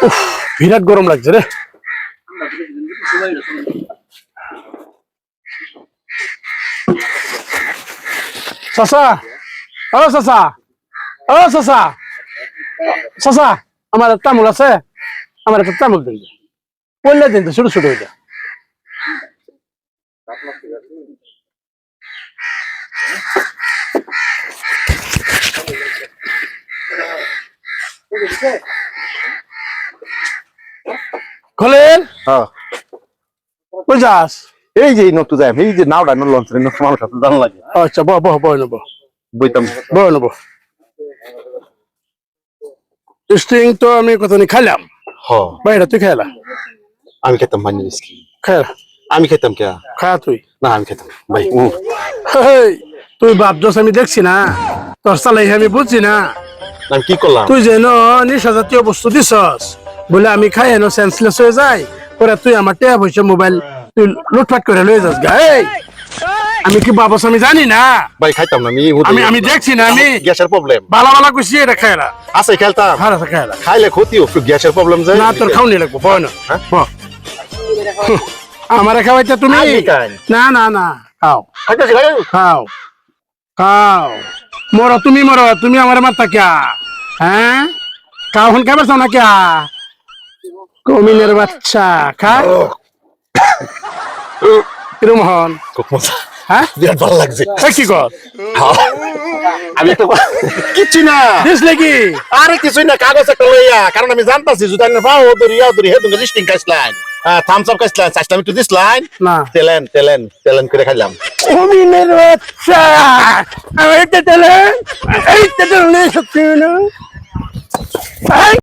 উফ, বিরাট গরম লাগছে রে। চাচা, ও চাচা, ও চাচা, চাচা, আমার তামুল আছে, আমার একটা তামুল দিন, পড়লে দিন তো ছোট ছোট হইটা। খোলেন, হ্যাঁ কই যাস? এই যে নটু যায় এই যে নাওডা নো লঞ্চ নো মানুষ আছে জানা লাগে আচ্ছা, বহ বহ বহ নেবো, বইতাম বহ নেবো। স্টিং তো আমি কত নি খাইলাম, হ বাইরে তুই খাইলা, আমি খেতাম মানে রিস্কি খাইলা, আমি খেতাম কে খা তুই। না আমি খেতাম ভাই হেই, তুই বাপদোষ আমি দেখছি না, তোর চালাই আমি বুঝছি না। আমি কি করলাম তুই যেন নিশা জাতীয় বস্তু দিছস বলে আমি খাই এনো সেন্সলেস হয়ে যাই, পরে তুই আমার টেয়া পয়সা মোবাইল তুই লুটপাট করে লয়ে যাস গা। এই, আমি কি বাবস আমি জানি না, ভাই খাইতাম না আমি আমি দেখছি না, আমি গ্যাসের প্রবলেম বালা বালা কইছি এটা খাইলা, আছে খেলতাম ভালো খাইলা খাইলে ক্ষতি একটু গ্যাসের প্রবলেম যায় না, তোর খাওনি লাগবো, বয় না হ্যাঁ? বহ। আমারে খাওয়াইতে তুমি আমি খাই। না না না, খাও খাইতেছি খাই খাও খাও, মরো তুমি মরো, তুমি আমার মাথা ক্যা, হ্যাঁ খাও, হন খাবার চাও না ক্যা, কমিনের বাচ্চা খা। কিরম হন, খুব মজা হ্যাঁ বিরাট ভালো লাগছে কি কর আমি একটা কিচ্ছু না দিস নাকি, আরে কিছুই না কাগজ একটা লইয়া কারণ আমি জানতাছি যদি আমি পাও ধরি হে তুমি লিস্টিং কাইছলাইন থামস আপ কাইছলাইন চাইছিলাম একটু দিছলাইন না তেলেন করে খাইলাম কমিনের বাচ্চা, এইটা তেলে সত্যি না।